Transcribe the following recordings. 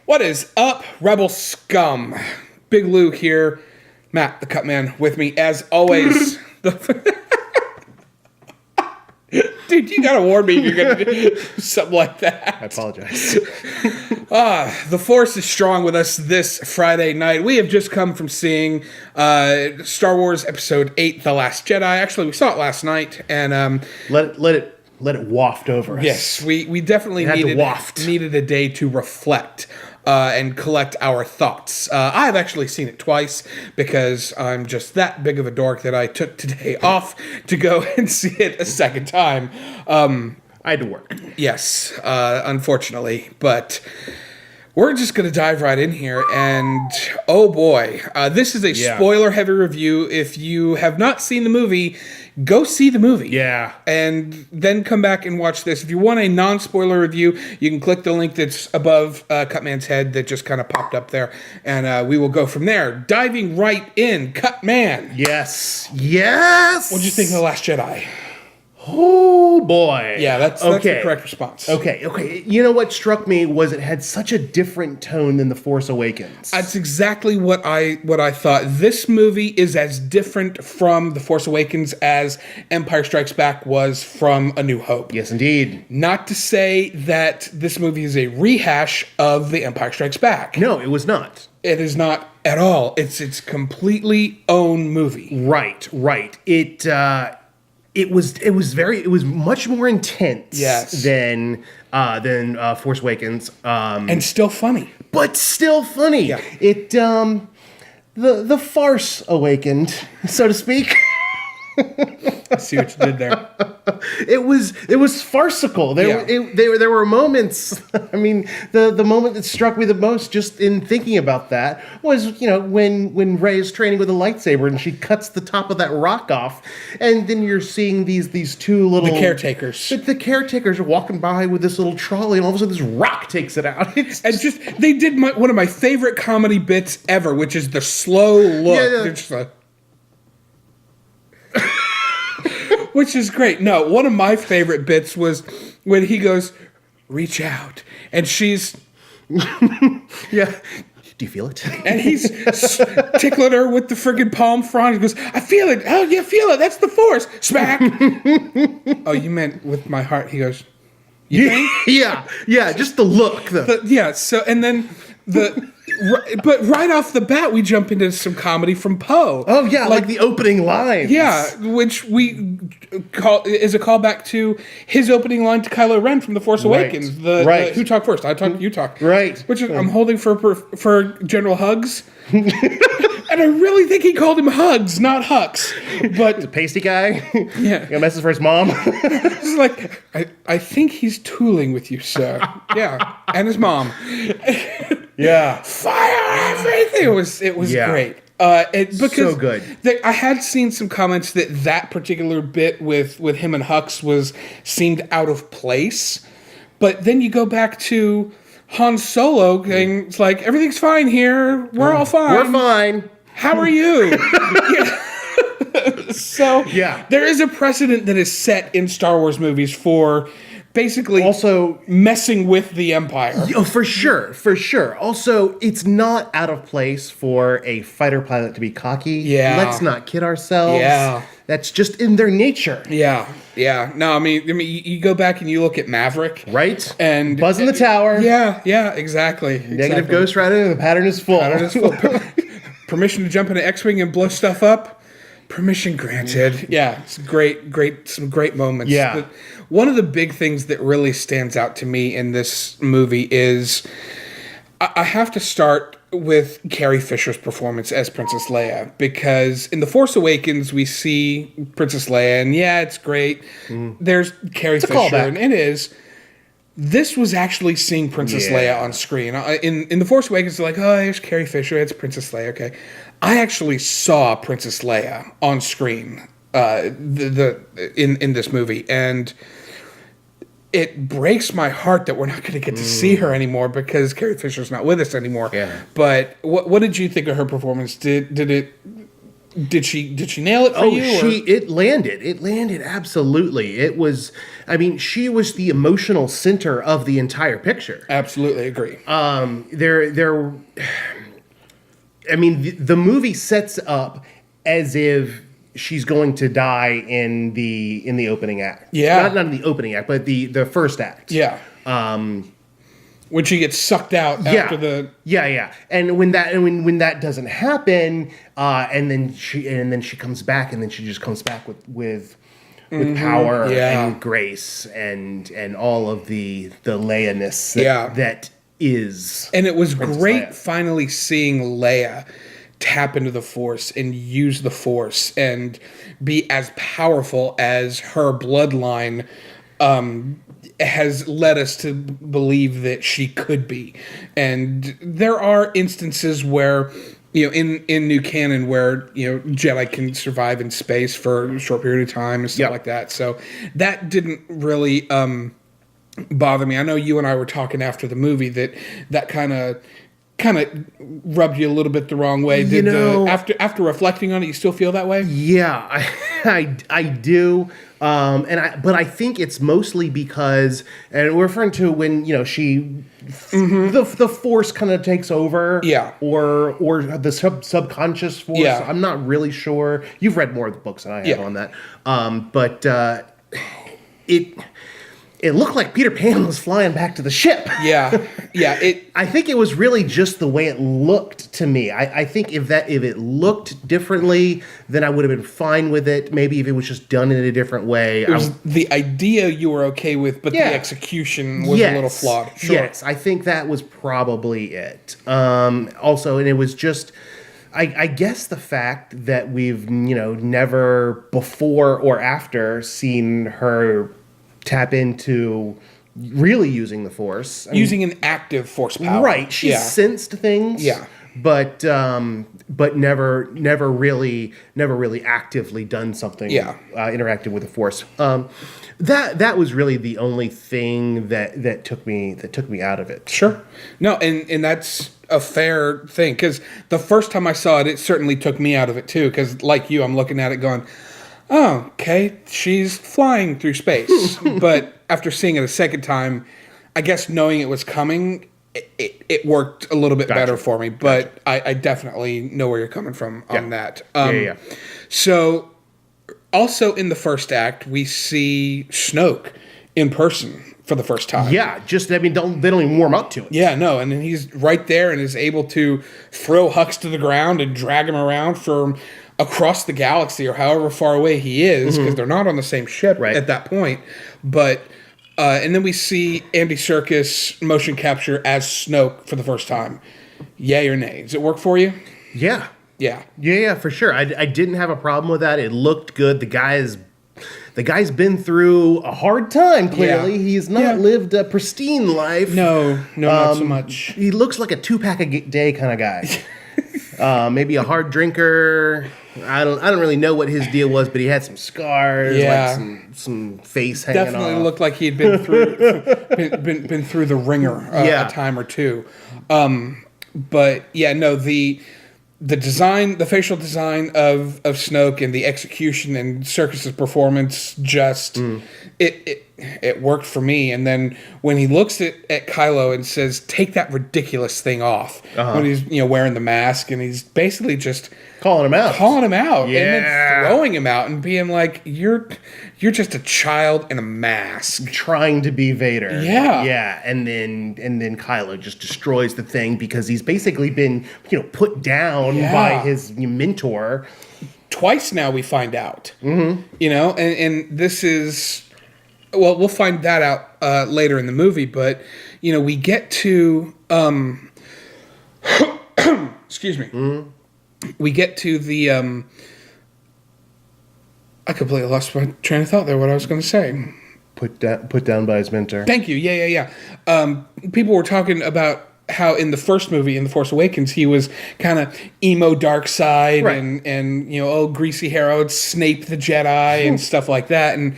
What is up, Rebel Scum? Big Lou here. Matt, the Cut Man, with me as always. Dude, you gotta warn me you're gonna do something like that. I apologize. The Force is strong with us this Friday night. We have just come from seeing Star Wars Episode 8, The Last Jedi. Actually, we saw it last night, and Let it waft over us. yes, we definitely needed a day to reflect and collect our thoughts. I have actually seen it twice because I'm just that big of a dork that I took today off to go and see it a second time. I had to work. Yes, unfortunately, but we're just going to dive right in here, and oh boy, this is a spoiler-heavy review. If you have not seen the movie, go see the movie. Yeah. And then come back and watch this. If you want a non-spoiler review, you can click the link that's above Cutman's head that just kind of popped up there, and we will go from there. Diving right in, Cutman. Yes. What'd you think of The Last Jedi? Oh, boy. Yeah, that's the correct response. Okay. You know what struck me was it had such a different tone than The Force Awakens. That's exactly what I thought. This movie is as different from The Force Awakens as Empire Strikes Back was from A New Hope. Yes, indeed. Not to say that this movie is a rehash of The Empire Strikes Back. No, it was not. It is not at all. It's completely own movie. Right. It was much more intense than Force Awakens. And still funny. But still funny. Yeah. It the farce awakened, so to speak. I see what you did there. It was farcical. There were moments. I mean, the moment that struck me the most, just in thinking about that, was when Rey is training with a lightsaber and she cuts the top of that rock off, and then you're seeing these two little caretakers. The caretakers are walking by with this little trolley, and all of a sudden this rock takes it out. They did one of my favorite comedy bits ever, which is the slow look. Yeah. They're just like, which is great. No, one of my favorite bits was when he goes, reach out. And she's... Yeah. Do you feel it? And he's tickling her with the friggin' palm frond. He goes, I feel it. Oh, you feel it. That's the Force. Smack. Oh, you meant with my heart. He goes, you think? Yeah. Just the look. So, and then but right off the bat, we jump into some comedy from Poe. Oh, yeah, like the opening line. Yeah, which we call is a callback to his opening line to Kylo Ren from The Force Awakens. Right. Who talk first? I talk, you talk. Right. Which is, I'm holding for General Hugs. And I really think he called him Hugs, not Hux. But the pasty guy. Yeah. You got messages for his mom. It's like, I think he's tooling with you, sir. Yeah. And his mom. Yeah. Fire everything. It was great. Because so good. I had seen some comments that particular bit with him and Hux seemed out of place. But then you go back to Han Solo saying, it's like, everything's fine here. We're all fine. We're fine. How are you? So there is a precedent that is set in Star Wars movies for basically also messing with the Empire. Oh, for sure. Also, it's not out of place for a fighter pilot to be cocky. Yeah. Let's not kid ourselves. Yeah. That's just in their nature. Yeah. No, I mean, you go back and you look at Maverick. Right. And Buzz in the tower. Yeah, exactly. Negative Ghost Rider, the pattern is full. Permission to jump into X-Wing and blow stuff up? Permission granted. Yeah, it's some great moments. Yeah. But one of the big things that really stands out to me in this movie is I have to start with Carrie Fisher's performance as Princess Leia, because in The Force Awakens we see Princess Leia, and it's great. There's Carrie Fisher, callback. and it is. This was actually seeing Princess Leia on screen. In The Force Awakens, they're like, oh, here's Carrie Fisher, it's Princess Leia, okay. I actually saw Princess Leia on screen in this movie, and it breaks my heart that we're not going to get to see her anymore because Carrie Fisher's not with us anymore. Yeah. But what did you think of her performance? Did it Did she nail it for you? It landed absolutely. It was, I mean, she was the emotional center of the entire picture. Absolutely agree. I mean, the movie sets up as if she's going to die in the opening act. Yeah, not in the opening act, but the first act. Yeah. When she gets sucked out after the and when that doesn't happen, and then she comes back, and then she just comes back with power and grace and all of the Leia-ness that is. And it was Princess great Leia. finally seeing Leia tap into the Force and use the Force and be as powerful as her bloodline has led us to believe that she could be. And there are instances where, in new canon where, Jedi can survive in space for a short period of time and stuff like that. So that didn't really bother me. I know you and I were talking after the movie that kind of rubbed you a little bit the wrong way. After reflecting on it, you still feel that way? Yeah, I do. But I think it's mostly because, and we're referring to when she, the Force kind of takes over, or the subconscious Force. Yeah. I'm not really sure. You've read more of the books than I have on that, but it looked like Peter Pan was flying back to the ship. Yeah. I think it was really just the way it looked to me. I think if it looked differently, then I would have been fine with it. Maybe if it was just done in a different way. It was the idea you were okay with, but the execution was a little flawed. Sure. Yes, I think that was probably it. Also, and it was just, I guess the fact that we've, never before or after seen her tap into really using the Force. Using an active Force power. Right. She sensed things. Yeah. But never really actively done something. Interacted with the Force. That was really the only thing that took me out of it. Sure. No, and that's a fair thing, because the first time I saw it, it certainly took me out of it too. Because like you, I'm looking at it going, oh, okay, she's flying through space. But after seeing it a second time, I guess knowing it was coming, it worked a little bit better for me. But I definitely know where you're coming from on that. So, also in the first act, we see Snoke in person for the first time. Yeah, they don't even warm up to it. Yeah, no, and then he's right there and is able to throw Hux to the ground and drag him around from across the galaxy or however far away he is, because they're not on the same ship at that point. But and then we see Andy Serkis motion capture as Snoke for the first time. Yay or nay? Does it work for you? Yeah, for sure. I didn't have a problem with that. It looked good. The guy's been through a hard time. Clearly, he's not lived a pristine life. No, not so much. He looks like a 2-pack a day kind of guy. Maybe a hard drinker. I don't really know what his deal was, but he had some scars, like some face hanging off. Definitely looked like he'd been through been through the ringer a time or two. But yeah, no, the design, the facial design of Snoke and the execution and Serkis's performance just it worked for me. And then when he looks at Kylo and says, "Take that ridiculous thing off," when he's wearing the mask and he's basically just calling him out, and then throwing him out and being like, "You're just a child in a mask trying to be Vader." Yeah, and then Kylo just destroys the thing because he's basically been put down by his mentor. Twice now we find out, and this is, well, we'll find that out later in the movie, but we get to excuse me. We get to the I completely lost my train of thought there, what I was going to say. Put down by his mentor. Thank you. Yeah. People were talking about how in the first movie, in The Force Awakens, he was kind of emo dark side and greasy hair, Snape the Jedi and stuff like that. And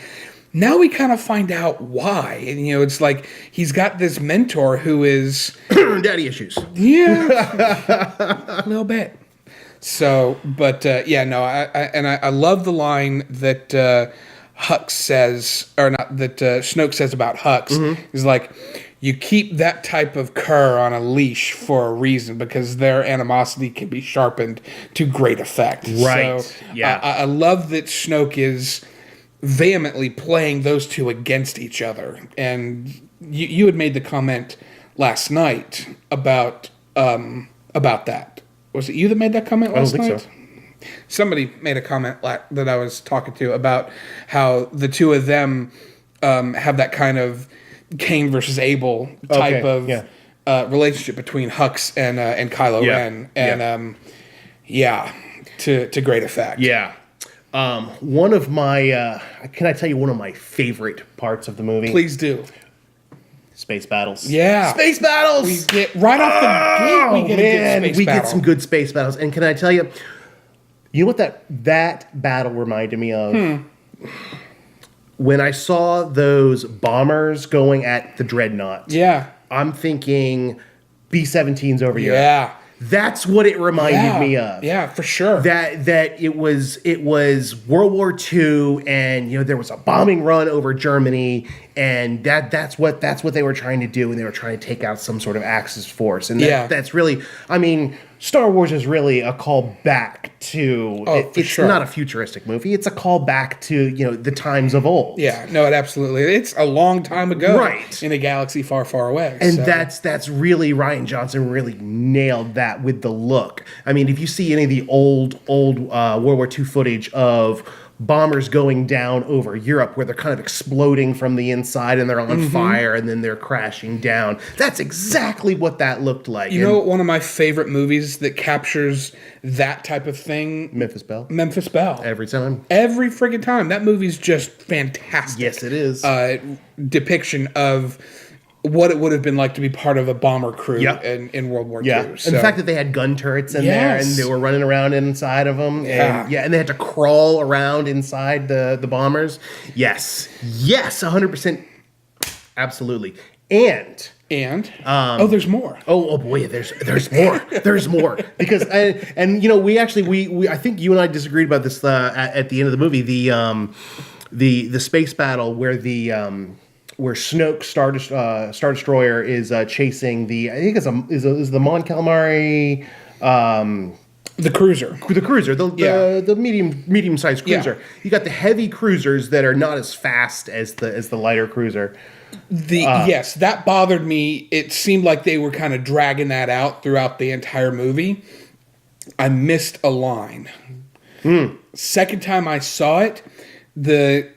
now we kind of find out why. And, it's like he's got this mentor who is... Daddy issues. Yeah. A little bit. So, but yeah, no, I love the line that Hux says, or not that Snoke says about Hux. He's like, you keep that type of cur on a leash for a reason because their animosity can be sharpened to great effect. Right. So, Yeah. I love that Snoke is vehemently playing those two against each other. And you had made the comment last night about that. Was it you that made that comment last night? I don't think so. Somebody made a comment that I was talking to about how the two of them have that kind of Cain versus Abel type of relationship between Hux and Kylo Ren, and to great effect. Yeah. One of my can I tell you one of my favorite parts of the movie? Please do. Space battles. Yeah. Space battles! We get right off the gate, we get a good space battle. Get some good space battles. And can I tell you, you know what that battle reminded me of? When I saw those bombers going at the Dreadnought. Yeah. I'm thinking B-17's over here. Yeah. That's what it reminded me of. Yeah, for sure. That it was World War II, and there was a bombing run over Germany, and that's what they were trying to do, and they were trying to take out some sort of Axis force, and that's really, I mean, Star Wars is really a call back to. It's not a futuristic movie; it's a call back to the times of old. Yeah, no, it absolutely. It's a long time ago, right, in a galaxy far, far away. And that's really Rian Johnson really nailed that with the look. I mean, if you see any of the old World War II footage of bombers going down over Europe where they're kind of exploding from the inside and they're on fire and then they're crashing down. That's exactly what that looked like. You know, one of my favorite movies that captures that type of thing? Memphis Belle. Memphis Belle. Every time. Every friggin' time. That movie's just fantastic. Yes, it is. Depiction of what it would have been like to be part of a bomber crew in World War II. So. And the fact that they had gun turrets in there and they were running around inside of them. And, and they had to crawl around inside the bombers. Yes. Yes, 100%. Absolutely. And there's more. Oh boy, there's more. There's more. Because we actually I think you and I disagreed about this at the end of the movie. The space battle where where Snoke Star Destroyer is chasing I think is the Mon Calamari the cruiser. The cruiser, the medium-sized cruiser. Yeah. You got the heavy cruisers that are not as fast as the lighter cruiser. Yes, that bothered me. It seemed like they were kind of dragging that out throughout the entire movie. I missed a line. Second time I saw it, the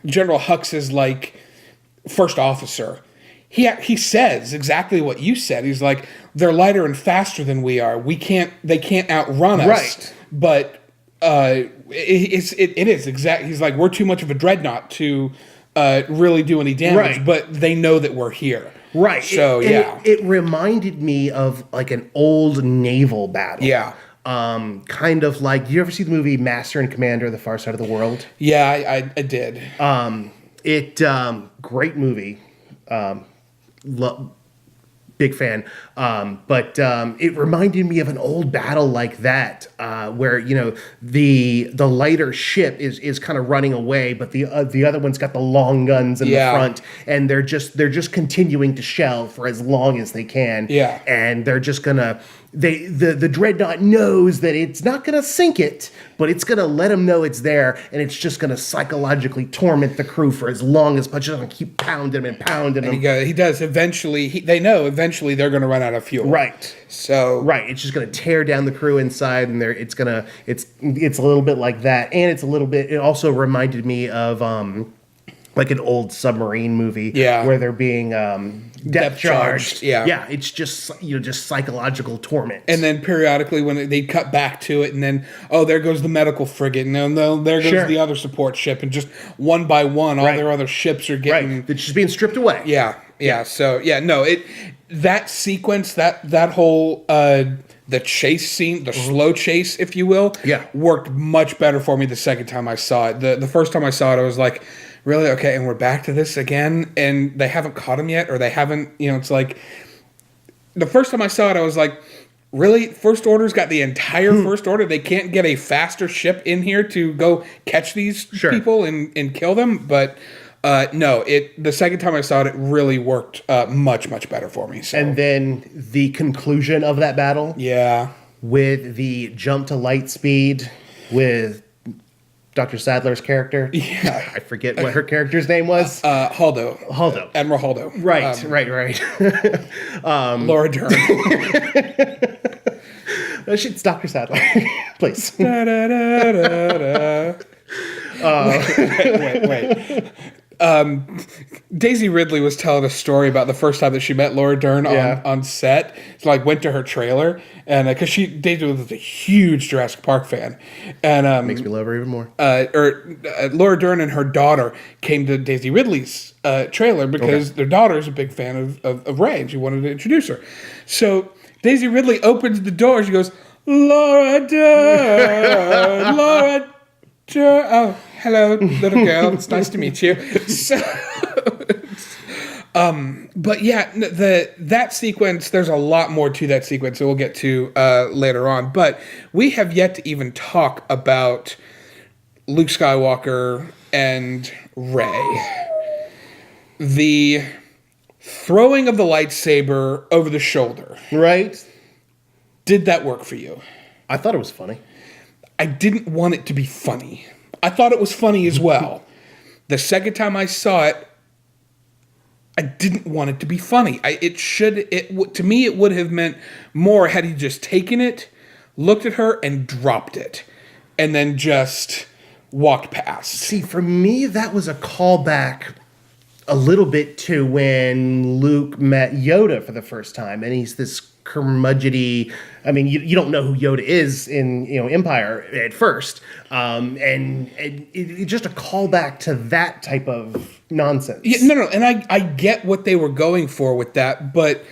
General Hux is first officer. He says exactly what you said. He's like, they're lighter and faster than we are. They can't outrun us. Right. But it is exact. He's like, we're too much of a dreadnought to really do any damage. Right. But they know that we're here. Right. So it reminded me of an old naval battle. Yeah. Kind of like, you ever see the movie Master and Commander: The Far Side of the World? Yeah, I did. Great movie. Big fan. But it reminded me of an old battle like that, where the lighter ship is kind of running away, but the other one's got the long guns in the front, and they're just continuing to shell for as long as they can. Yeah, and they're just gonna. The dreadnought knows that it's not going to sink it, but it's going to let them know it's there, and it's just going to psychologically torment the crew for as long as possible. Just going to keep pounding them and pounding them. He does. Eventually, they know eventually they're going to run out of fuel. Right. So it's just going to tear down the crew inside, and it's a little bit like that, and it's a little bit. It also reminded me of like an old submarine movie, where they're being depth charged. Yeah, it's just psychological torment. And then periodically, when they cut back to it, and then there goes the medical frigate, and then there goes the other support ship, and just one by one, all their other ships are getting it's just being stripped away. Yeah. So that sequence, that whole the chase scene, the slow chase, if you will, worked much better for me the second time I saw it. The first time I saw it, I was like, really? Okay, and we're back to this again? And they haven't caught him yet, or they haven't, it's like, the first time I saw it, I was like, really? First Order's got the entire First Order? They can't get a faster ship in here to go catch these people and kill them? But no, the second time I saw it really worked much, much better for me. So. And then the conclusion of that battle. Yeah. With the jump to light speed with Dr. Sadler's character. Yeah. I forget what her character's name was. Haldo. Haldo. Admiral Haldo. Right. Laura Dern. It's Dr. Sadler. Please. Da, da, da, da, da. Wait. Daisy Ridley was telling a story about the first time that she met Laura Dern on set. So, like, went to her trailer, and because Daisy was a huge Jurassic Park fan, and makes me love her even more. Laura Dern and her daughter came to Daisy Ridley's trailer because their daughter's a big fan of Rey, and she wanted to introduce her. So Daisy Ridley opens the door. She goes, "Laura Dern, Laura Dern." Oh, hello, little girl. It's nice to meet you. So, but yeah, that sequence, there's a lot more to that sequence that we'll get to later on. But we have yet to even talk about Luke Skywalker and Rey. The throwing of the lightsaber over the shoulder. Right. Did that work for you? I thought it was funny. I didn't want it to be funny. I thought it was funny as well. The second time I saw it, I didn't want it to be funny. To me, it would have meant more had he just taken it, looked at her, and dropped it, and then just walked past. See, for me, that was a callback a little bit to when Luke met Yoda for the first time, and he's this curmudgeony. I mean, you don't know who Yoda is in Empire at first, and it just a callback to that type of nonsense. Yeah, no, and I get what they were going for with that, but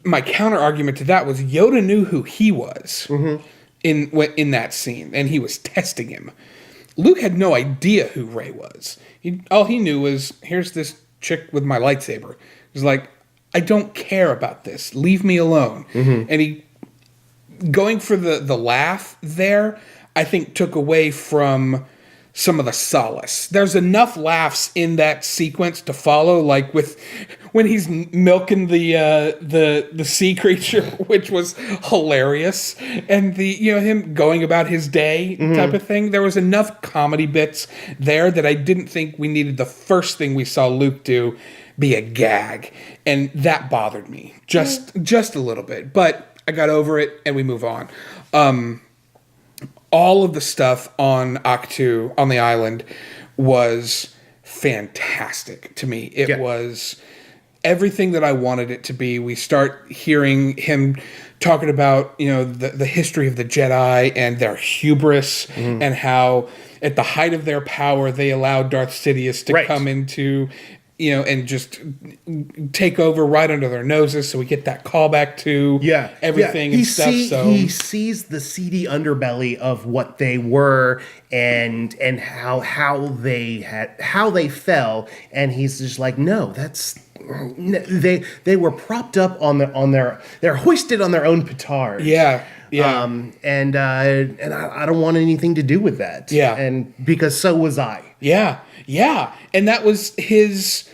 my counter argument to that was Yoda knew who he was in that scene, and he was testing him. Luke had no idea who Rey was. All he knew was, here's this chick with my lightsaber. He was like, I don't care about this. Leave me alone. And he, going for the laugh there, I think took away from some of the solace. There's enough laughs in that sequence to follow, like with when he's milking the sea creature, which was hilarious, and him going about his day type of thing. There was enough comedy bits there that I didn't think we needed the first thing we saw Luke do be a gag, and that bothered me just a little bit. But I got over it, and we move on. All of the stuff on Ahch-To, on the island, was fantastic to me. It was everything that I wanted it to be. We start hearing him talking about, the history of the Jedi and their hubris and how at the height of their power, they allowed Darth Sidious to come into, and just take over right under their noses. So we get that callback to everything and stuff. He sees the seedy underbelly of what they were and how they fell, and he's just like, no, they were propped up they're hoisted on their own petard. And I don't want anything to do with that. And because so was I. And that was his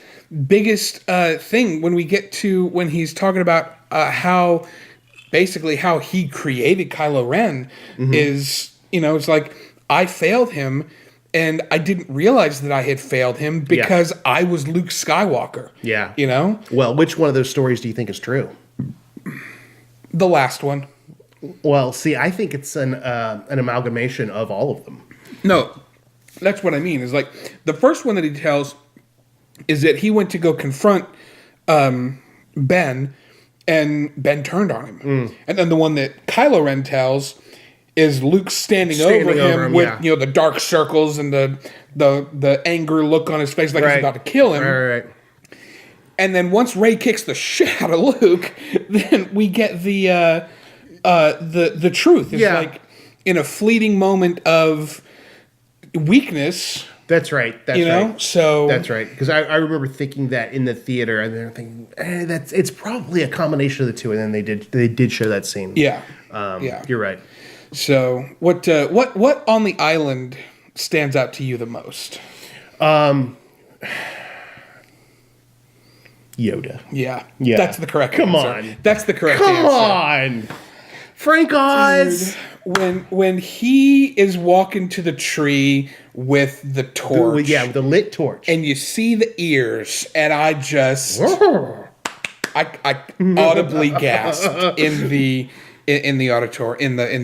biggest thing when he's talking about how he created Kylo Ren is, it's like, I failed him and I didn't realize that I had failed him because I was Luke Skywalker. Well, which one of those stories do you think is true? The last one. Well, see, I think it's an amalgamation of all of them. No, that's what I mean. Is like the first one that he tells is that he went to go confront Ben, and Ben turned on him. And then the one that Kylo Ren tells is Luke standing over him with the dark circles and the anger look on his face, like he's about to kill him. Right. And then once Rey kicks the shit out of Luke, then we get the truth. It's like in a fleeting moment of weakness, That's right. That's you know, right. so That's right. Because I remember thinking that in the theater, and they're thinking, it's probably a combination of the two. And then they did show that scene. yeah, You're right. So what on the island stands out to you the most? Yoda. Yeah, Yeah. that's the correct. Come answer. on. That's the correct. Come answer. on, Frank Oz. When he is walking to the tree with the torch, With the lit torch, and you see the ears, and I just I audibly gasped in the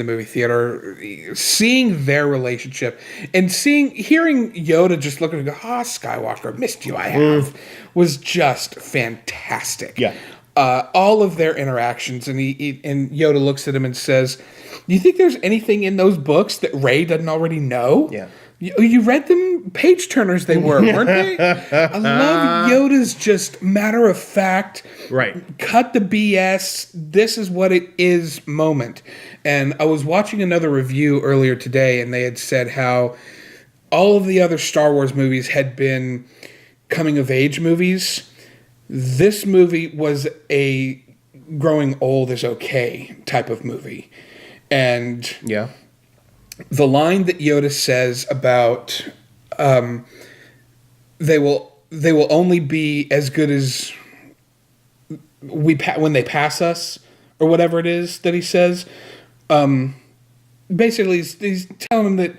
movie theater, seeing their relationship and hearing Yoda just look and go, Skywalker, missed you, I have, was just fantastic. Yeah. All of their interactions, and and Yoda looks at him and says, "Do you think there's anything in those books that Rey doesn't already know?" Yeah. You read them, page turners they were, weren't they? I love Yoda's just matter of fact, right? Cut the BS. This is what it is moment. And I was watching another review earlier today, and they had said how all of the other Star Wars movies had been coming of age movies. This movie was a growing old is okay type of movie. And yeah, the line that Yoda says about they will only be as good as when they pass us, or whatever it is that he says. Basically, he's telling them that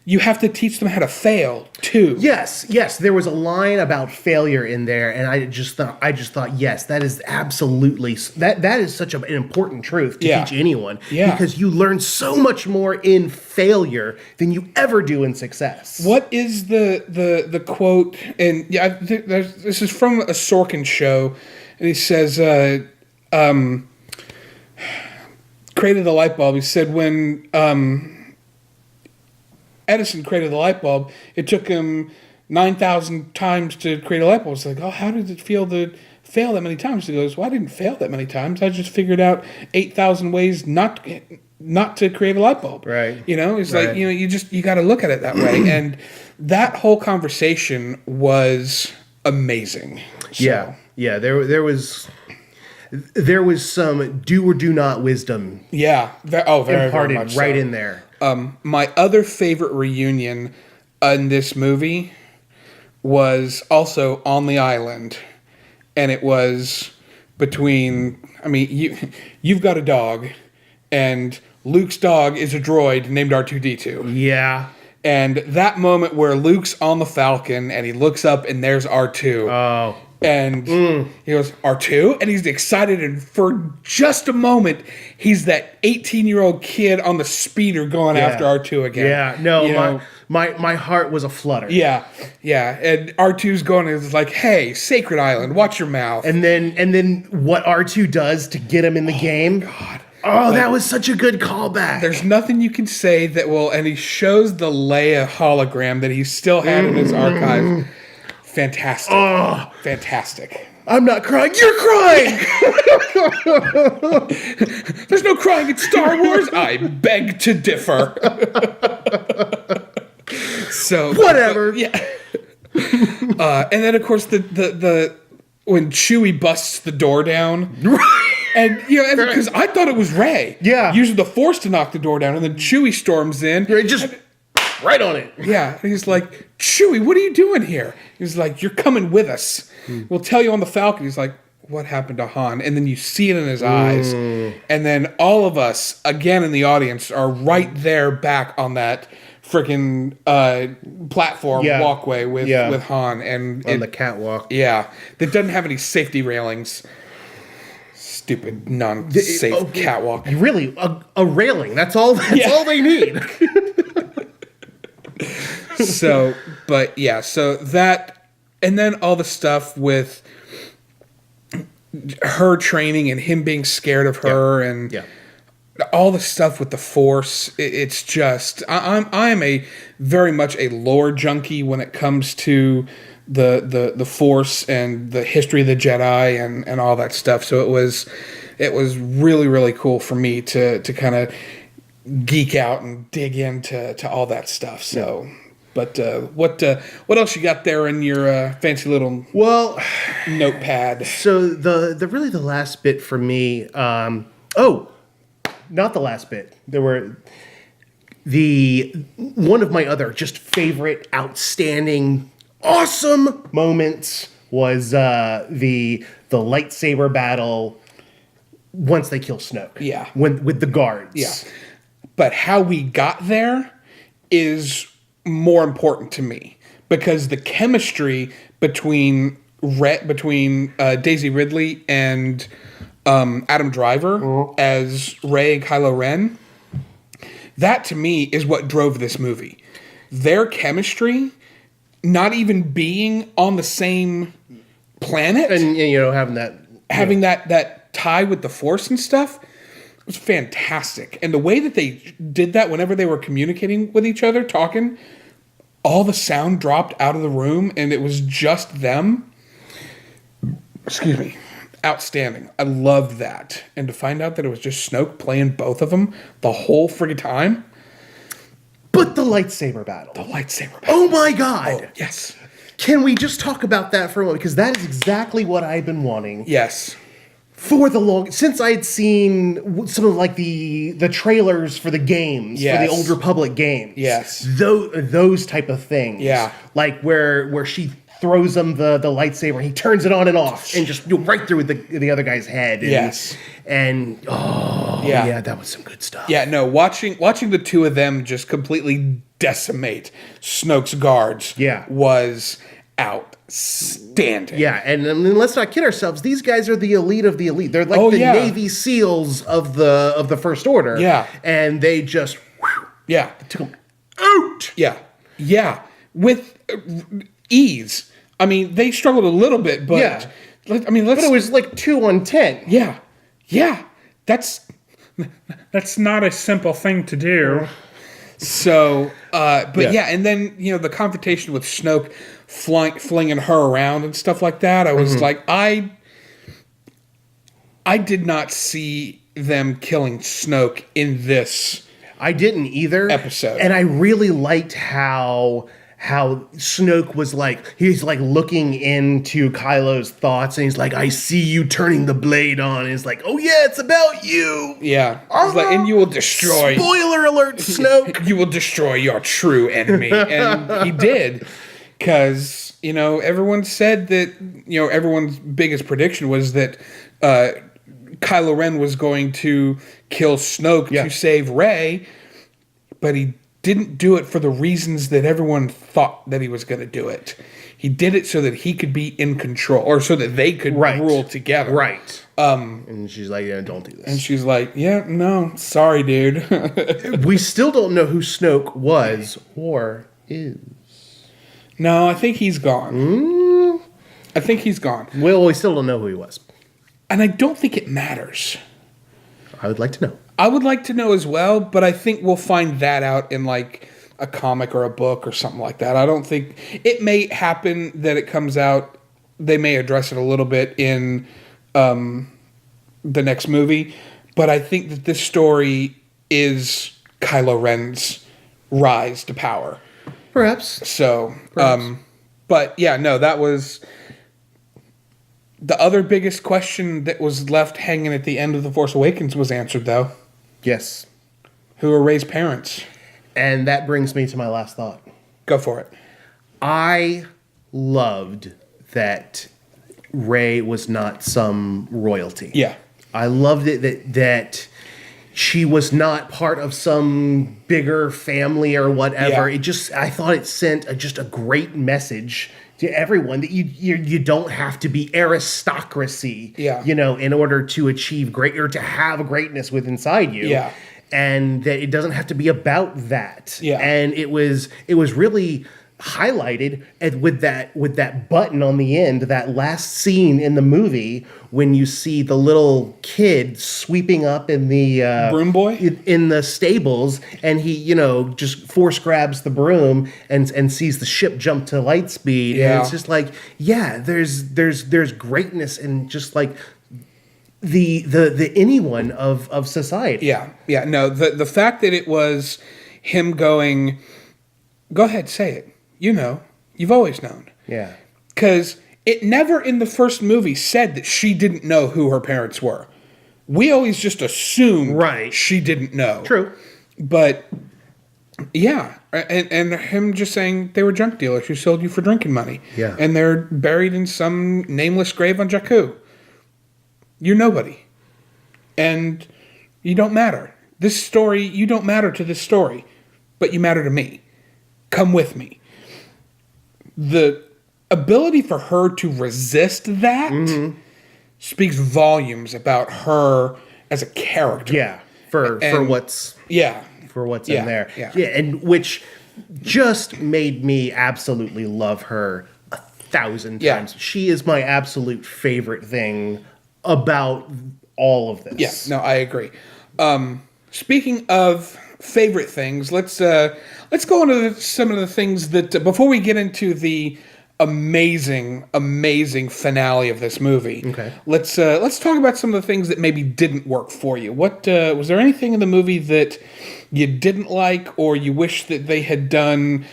you have to teach them how to fail too. Yes. There was a line about failure in there, and I just thought, yes, that is absolutely that is such an important truth to teach anyone. Yeah. Because you learn so much more in failure than you ever do in success. What is the quote? And this is from a Sorkin show, and he says, created the light bulb. He said when Edison created the light bulb, it took him 9,000 times to create a light bulb. It's like, oh, how did it feel to fail that many times? He goes, well, I didn't fail that many times. I just figured out 8,000 ways not to create a light bulb. Right. It's like, you got to look at it that way. And that whole conversation was amazing. So, Yeah. There was some do or do not wisdom. Yeah. Very, imparted very much right so. in there. My other favorite reunion in this movie was also on the island, and it was between. I mean, you've got a dog, and Luke's dog is a droid named R2-D2. Yeah. And that moment where Luke's on the Falcon and he looks up and there's R2. Oh. And he goes, R2? And he's excited. And for just a moment, he's that 18-year-old kid on the speeder going after R2 again. Yeah, no, my heart was aflutter. Yeah. And R2's going and is like, hey, Sacred Island, watch your mouth. And then what R2 does to get him in the game. God. Oh, that was such a good callback. There's nothing you can say that will... And he shows the Leia hologram that he still had in his archive. Fantastic. Oh. Fantastic. I'm not crying. You're crying! There's no crying in Star Wars. I beg to differ. So whatever. Yeah. And then, of course, the when Chewie busts the door down. And, because I thought it was Rey. Yeah. Using the Force to knock the door down. And then Chewie storms in. Just right on it. Yeah. And he's like, Chewie, what are you doing here? He's like, you're coming with us. We'll tell you on the Falcon. He's like, what happened to Han? And then you see it in his eyes. And then all of us, again in the audience, are right there back on that freaking platform walkway with Han. And on the catwalk. Yeah. That doesn't have any safety railings. Stupid non-safe catwalk. Really, a railing. That's all they need. So that, and then all the stuff with her training and him being scared of her and all the stuff with the Force. It's just, I'm a very much a lore junkie when it comes to the Force and the history of the Jedi and all that stuff. So it was really, really cool for me to kind of geek out and dig into all that stuff. So But what else you got there in your fancy little notepad? So the last bit for me. Not the last bit. There were one of my other just favorite, outstanding, awesome moments was the lightsaber battle once they kill Snoke. Yeah, with the guards. Yeah, but how we got there is more important to me because the chemistry between Daisy Ridley and Adam Driver as Rey and Kylo Ren, that to me is what drove this movie. Their chemistry, not even being on the same planet, and having that tie with the Force and stuff, was fantastic. And the way that they did that whenever they were communicating with each other, talking, all the sound dropped out of the room and it was just them. Excuse me. Outstanding. I loved that. And to find out that it was just Snoke playing both of them the whole friggin' time. But the lightsaber battle. Oh my God. Oh, yes. Can we just talk about that for a moment? Because that is exactly what I've been wanting. Yes. Since I had seen some of like the trailers for the games, for the Old Republic games. Yes. Those type of things. Yeah. Like where she throws him the lightsaber and he turns it on and off and just right through the other guy's head. And, that was some good stuff. Yeah, no, watching the two of them just completely decimate Snoke's guards was outstanding. Yeah, and I mean, let's not kid ourselves. These guys are the elite of the elite. They're like Navy SEALs of the First Order. Yeah. And they just took them out. Yeah. With ease. I mean, they struggled a little bit, but but it was like 2 on 10. Yeah. That's not a simple thing to do. So, and then the confrontation with Snoke flinging her around and stuff like that. I was like, I did not see them killing Snoke in this. I didn't either episode, and I really liked how Snoke was he's looking into Kylo's thoughts and he's like, I see you turning the blade on. And he's like, oh yeah, it's about you. Yeah. He's like, and you will destroy. Spoiler alert, Snoke. You will destroy your true enemy. And he did. Because, everyone said that, everyone's biggest prediction was that Kylo Ren was going to kill Snoke to save Rey. But he didn't do it for the reasons that everyone thought that he was going to do it. He did it so that he could be in control, or so that they could rule together. Right. And she's like, yeah, don't do this. And she's like, yeah, no, sorry, dude. We still don't know who Snoke was or is. No, I think he's gone. I think he's gone. Well, we still don't know who he was. And I don't think it matters. I would like to know. I would like to know as well, but I think we'll find that out in a comic or a book or something like that. I don't think it may happen that it comes out. They may address it a little bit in the next movie, but I think that this story is Kylo Ren's rise to power. Perhaps. So, but yeah, no, that was the other biggest question that was left hanging at the end of The Force Awakens was answered, though. Yes. Who are Rey's parents? And that brings me to my last thought. Go for it. I loved that Rey was not some royalty. Yeah. I loved it that she was not part of some bigger family or whatever. Yeah. I thought it sent just a great message to everyone that you don't have to be aristocracy, in order to achieve great or to have greatness within inside you. Yeah. And that it doesn't have to be about that. Yeah. And it was really highlighted with that button on the end, that last scene in the movie when you see the little kid sweeping up in the broom boy in the stables, and he just force grabs the broom and sees the ship jump to light speed. And it's just like, there's greatness in just like the anyone of society. Yeah. No, the fact that it was him going Go ahead, say it. You know. You've always known. Yeah. Because it never in the first movie said that she didn't know who her parents were. We always just assumed she didn't know. True. But, yeah. And him just saying they were junk dealers who sold you for drinking money. Yeah. And they're buried in some nameless grave on Jakku. You're nobody. And you don't matter. This story, you don't matter to this story. But you matter to me. Come with me. The ability for her to resist that speaks volumes about her as a character. Yeah. For what's in there. Yeah. And which just made me absolutely love her 1,000 times. She is my absolute favorite thing about all of this. Yeah, no, I agree. Speaking of favorite things, let's go into some of the things that before we get into the amazing finale of this movie. Okay. Let's talk about some of the things that maybe didn't work for you. What was there anything in the movie that you didn't like, or you wish that they had done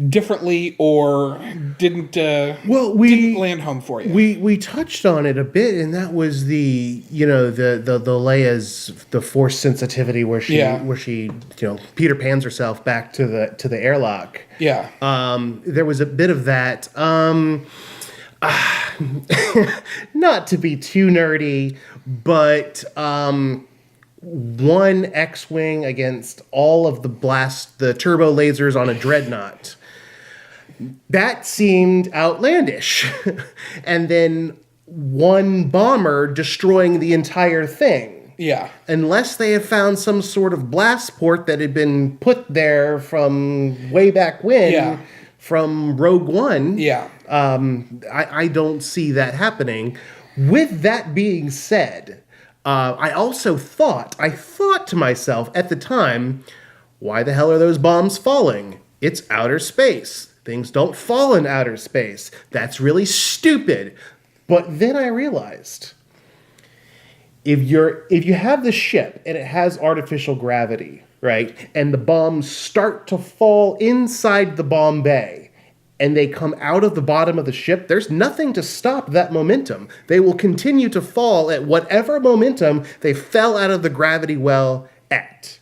differently, or didn't land home for you? We touched on it a bit, and that was the Leia's the force sensitivity where she Peter Pans herself back to the airlock. Yeah. There was a bit of that. Not to be too nerdy, but one X-wing against all of the turbo lasers on a dreadnought. That seemed outlandish. And then one bomber destroying the entire thing. Yeah. Unless they have found some sort of blast port that had been put there from way back when, from Rogue One. Yeah. I don't see that happening. With that being said, I thought to myself at the time, why the hell are those bombs falling? It's outer space. Things don't fall in outer space. That's really stupid. But then I realized, if you have the ship and it has artificial gravity, right, and the bombs start to fall inside the bomb bay, and they come out of the bottom of the ship, there's nothing to stop that momentum. They will continue to fall at whatever momentum they fell out of the gravity well at.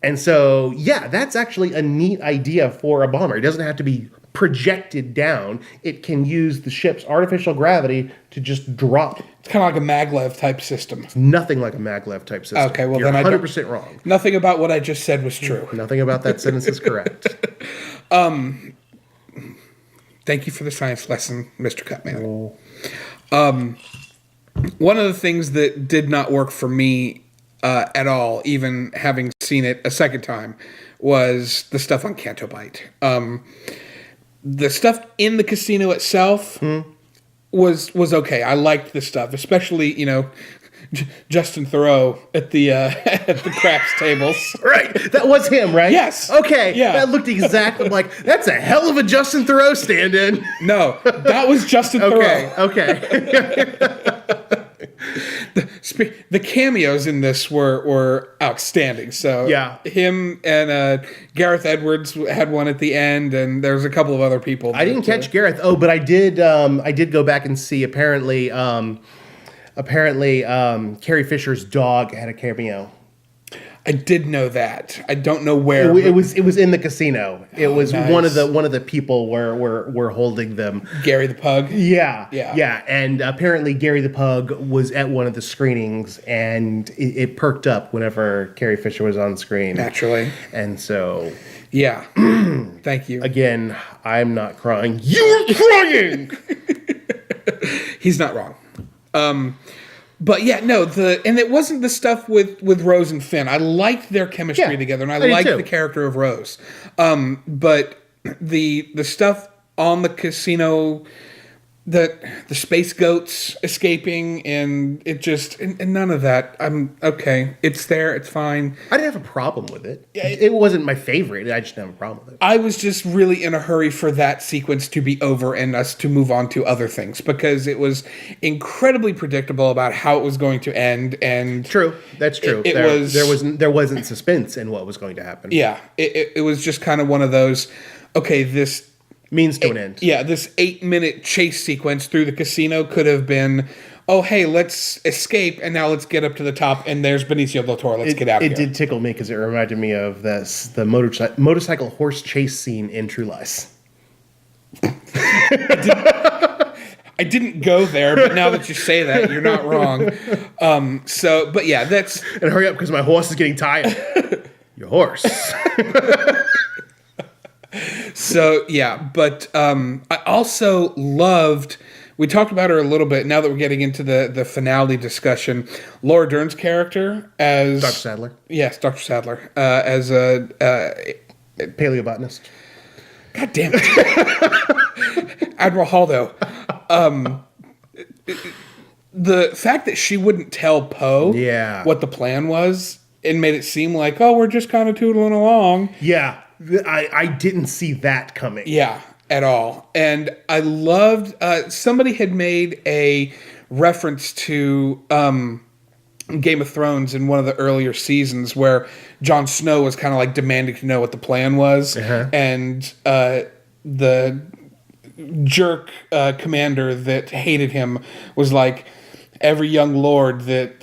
And so, yeah, that's actually a neat idea for a bomber. It doesn't have to be projected down. It can use the ship's artificial gravity to just drop. It's kind of like a maglev type system. It's nothing like a maglev type system. Okay, well, you're then 100% wrong. Nothing about what I just said was true. Nothing about that sentence is correct. Thank you for the science lesson, Mr. Cutman. One of the things that did not work for me at all, even having seen it a second time, was the stuff on Canto Bight. The stuff in the casino itself was okay. I liked the stuff, especially Justin Theroux at the craps tables. Right, that was him, right? Yes. Okay. Yeah. That looked exactly like that's a hell of a Justin Theroux stand-in. No, that was Justin Theroux. Okay. The cameos in this were outstanding. So yeah, him and Gareth Edwards had one at the end, and there's a couple of other people. I didn't catch Gareth. Oh, but I did go back and see. Apparently, Carrie Fisher's dog had a cameo. I did know that. I don't know where. It was in the casino. It was nice. one of the people were holding them. Gary the Pug. Yeah. And apparently Gary the Pug was at one of the screenings, and it perked up whenever Carrie Fisher was on screen. Naturally. And so, yeah. Thank you. Again, I'm not crying. You're crying. He's not wrong. But yeah, no, and it wasn't the stuff with Rose and Finn. I liked their chemistry together, and I liked the character of Rose. But the stuff on the casino, the space goats escaping, and it just and none of that. I'm okay. It's there. It's fine. I didn't have a problem with it. It wasn't my favorite. I just didn't have a problem with it. I was just really in a hurry for that sequence to be over and us to move on to other things, because it was incredibly predictable about how it was going to end. And true, that's true. There wasn't suspense in what was going to happen. Yeah, it was just kind of one of those. okay, this means to an end. Yeah, this 8-minute chase sequence through the casino could have been, oh, hey, let's escape, and now let's get up to the top, and there's Benicio del Toro. Let's get out of here. It did tickle me because it reminded me of the motorcycle horse chase scene in True Lies. I didn't go there, but now that you say that, you're not wrong. But yeah, that's... And hurry up, because my horse is getting tired. Your horse. So, yeah, but I also loved... We talked about her a little bit. Now that we're getting into the finale discussion, Laura Dern's character as... Dr. Sadler. Yes, Dr. Sadler. As a... paleobotanist. God damn it. Admiral Haldo. The fact that she wouldn't tell Poe what the plan was and made it seem like, oh, we're just kind of tootling along. Yeah, I didn't see that coming. Yeah, at all. And I loved, somebody had made a reference to Game of Thrones in one of the earlier seasons where Jon Snow was kind of like demanding to know what the plan was. And the jerk commander that hated him was like, every young lord that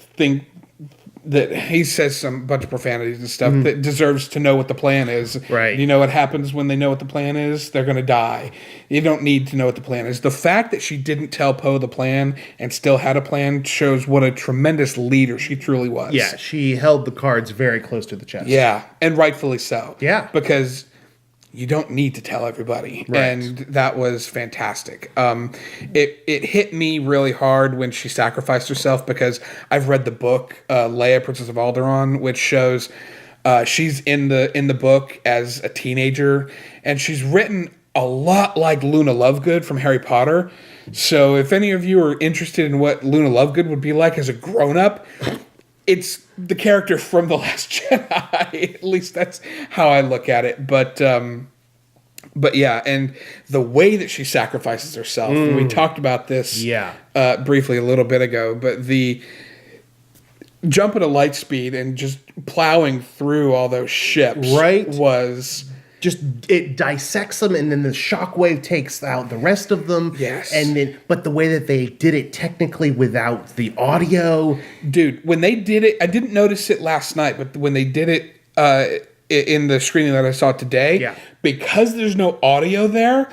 he says some bunch of profanities and stuff that deserves to know what the plan is. Right. You know what happens when they know what the plan is? They're going to die. You don't need to know what the plan is. The fact that she didn't tell Poe the plan and still had a plan shows what a tremendous leader she truly was. Yeah, she held the cards very close to the chest. Yeah, and rightfully so. Yeah. Because you don't need to tell everybody. Right. And that was fantastic. It hit me really hard when she sacrificed herself because I've read the book, Leia, Princess of Alderaan, which shows she's in the book as a teenager, and she's written a lot like Luna Lovegood from Harry Potter. So if any of you are interested in what Luna Lovegood would be like as a grown-up, it's the character from The Last Jedi. At least that's how I look at it. But yeah, and the way that she sacrifices herself. We talked about this briefly a little bit ago, but the jump at a light speed and just plowing through all those ships was... Just, it dissects them, and then the shockwave takes out the rest of them. Yes. And then, but the way that they did it technically without the audio. Dude, when they did it, I didn't notice it last night, but when they did it in the screening that I saw today, because there's no audio there,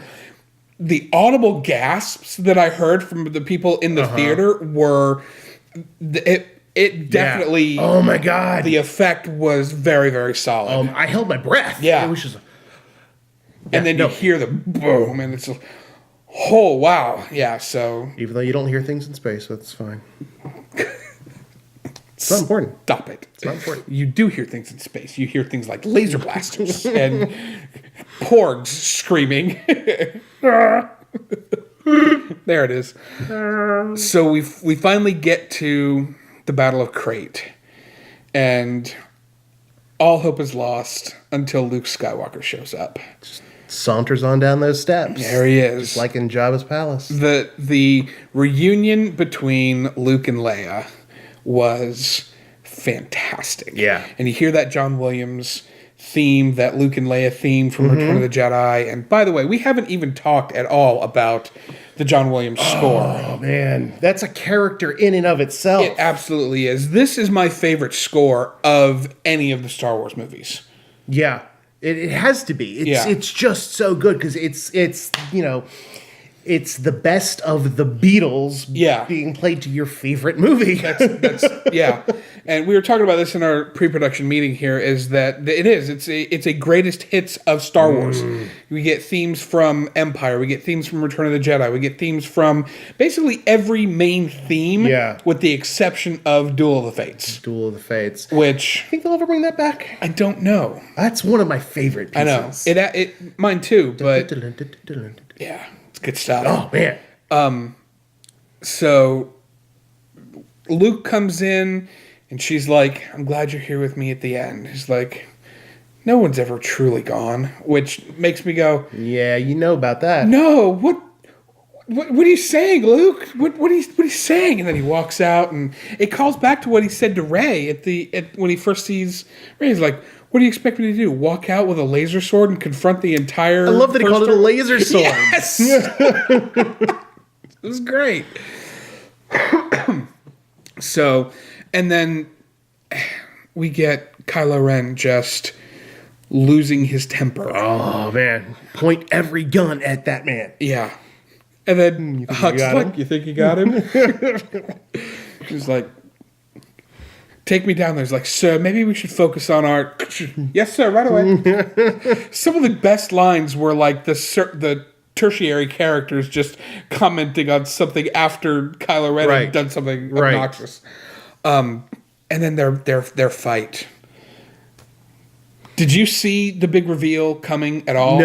the audible gasps that I heard from the people in the theater were... It definitely... Oh, my God. The effect was very, very solid. I held my breath. Yeah. It was just... And then you hear the boom, and it's... Oh, wow. Yeah, so... Even though you don't hear things in space, that's fine. It's not important. Stop it. It's not important. You do hear things in space. You hear things like laser blasters and porgs screaming. There it is. So we finally get to the Battle of Crate, and all hope is lost until Luke Skywalker shows up. Just saunters on down those steps. There he is. Just like in Jabba's palace. The reunion between Luke and Leia was fantastic. Yeah. And you hear that John Williams theme, that Luke and Leia theme from Return of the Jedi. And by the way, we haven't even talked at all about the John Williams score. Oh, man. That's a character in and of itself. It absolutely is. This is my favorite score of any of the Star Wars movies. Yeah. It has to be. It's just so good because it's you know, it's the best of the Beatles being played to your favorite movie. That's yeah. And we were talking about this in our pre-production meeting here, is that it's a greatest hits of Star Wars. We get themes from Empire, we get themes from Return of the Jedi, we get themes from basically every main theme, with the exception of Duel of the Fates. Duel of the Fates. Which... I think they'll ever bring that back? I don't know. That's one of my favorite pieces. I know. It mine too, but... yeah. Good stuff. Oh, man. So Luke comes in, and she's like, I'm glad you're here with me at the end. He's like, no one's ever truly gone, which makes me go, yeah, you know about that. no, what? what are you saying, Luke? What are you saying? And then he walks out, and it calls back to what he said to Rey when he first sees Rey. He's like, what do you expect me to do? Walk out with a laser sword and confront the entire... I love that he called it a laser sword. Yes! It was great. So, and then we get Kylo Ren just losing his temper. Oh, man. Point every gun at that man. Yeah. And then Huck's like, you think you got him? He's like, take me down there. He's like, sir, maybe we should focus on our... Yes, sir, right away. Some of the best lines were like the tertiary characters just commenting on something after Kylo Ren had done something obnoxious. And then their fight. Did you see the big reveal coming at all?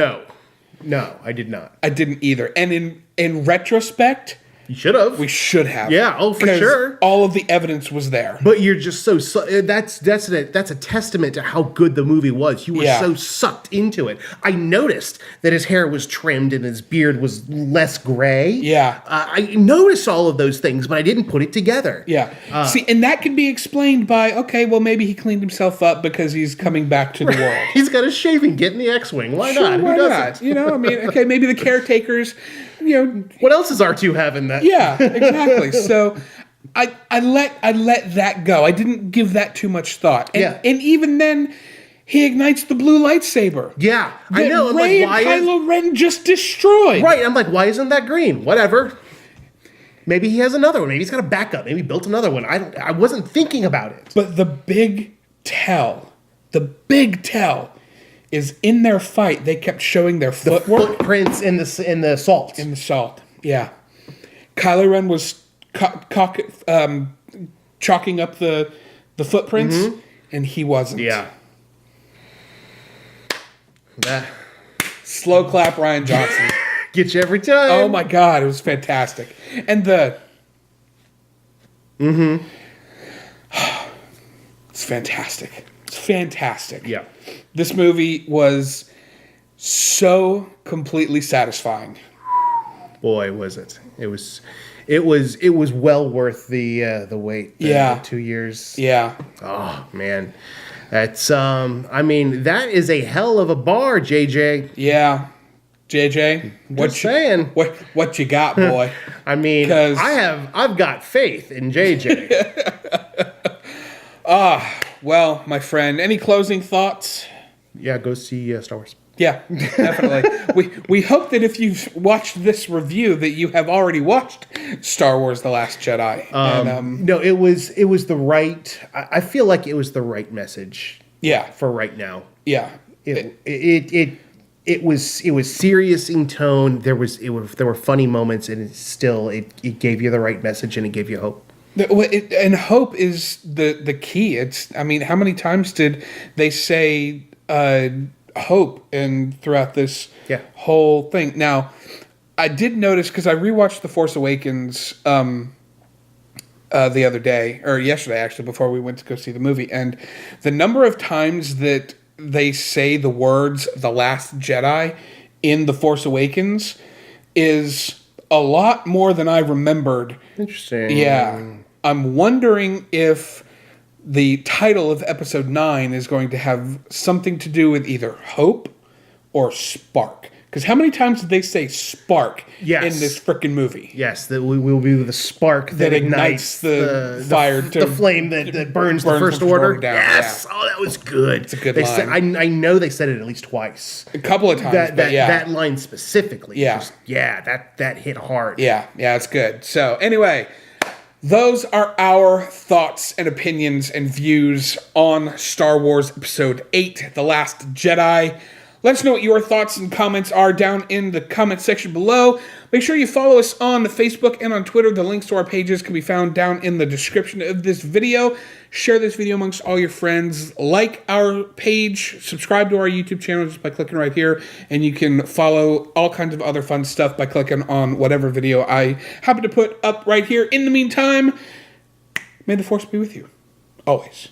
No, I did not. I didn't either. And in retrospect, you should have. We should have. Yeah, for sure. All of the evidence was there. But you're just so that's a testament to how good the movie was. You were so sucked into it. I noticed that his hair was trimmed and his beard was less gray. Yeah. I noticed all of those things, but I didn't put it together. Yeah. See, and that can be explained by, okay, well, maybe he cleaned himself up because he's coming back to the world. He's got a shaving kit in the X-Wing. Why not? Why Who not? doesn't? You know, I mean, okay, maybe the caretakers, you know. What else does R2 have in that? Yeah, exactly. So I let that go. I didn't give that too much thought. And even then, he ignites the blue lightsaber. Yeah, I know. Rey and Kylo Ren just destroyed. Right, I'm like, why isn't that green? Whatever. Maybe he has another one. Maybe he's got a backup. Maybe he built another one. I wasn't thinking about it. But the big tell is in their fight. They kept showing their footwork. Footprints in the salt. In the salt, yeah. Kylo Ren was chalking up the footprints, and he wasn't. Yeah. Slow clap, Ryan Johnson. Get you every time. Oh my God, it was fantastic. And it's fantastic. It's fantastic. Yeah. This movie was so completely satisfying. Boy, was it. It was well worth the wait. The 2 years. Yeah. Oh man. That's I mean, that is a hell of a bar, JJ. Yeah. JJ, what you got, boy? I mean, I've got faith in JJ. Well, my friend, any closing thoughts? Yeah, go see Star Wars. Yeah, definitely. we hope that if you've watched this review that you have already watched Star Wars: The Last Jedi. No, it was the right. I feel like it was the right message. Yeah, for right now. Yeah, it was serious in tone. There were funny moments, and it gave you the right message, and it gave you hope. And hope is the key. I mean, how many times did they say hope throughout this whole thing? Now, I did notice, because I rewatched The Force Awakens the other day, or yesterday actually, before we went to go see the movie, and the number of times that they say the words "The Last Jedi" in The Force Awakens is a lot more than I remembered. Interesting. Yeah. I'm wondering if the title of episode 9 is going to have something to do with either hope or spark. Because how many times did they say spark in this frickin' movie? Yes, that we will be the spark that ignites the fire, the flame that burns the First Order down. Yes, oh, that was good. It's a good line. I know they said it at least twice. A couple of times, that line specifically. Yeah. That hit hard. Yeah, it's good. So anyway, those are our thoughts and opinions and views on Star Wars Episode 8, The Last Jedi. Let us know what your thoughts and comments are down in the comment section below. Make sure you follow us on Facebook and on Twitter. The links to our pages can be found down in the description of this video. Share this video amongst all your friends. Like our page. Subscribe to our YouTube channel just by clicking right here. And you can follow all kinds of other fun stuff by clicking on whatever video I happen to put up right here. In the meantime, may the Force be with you. Always.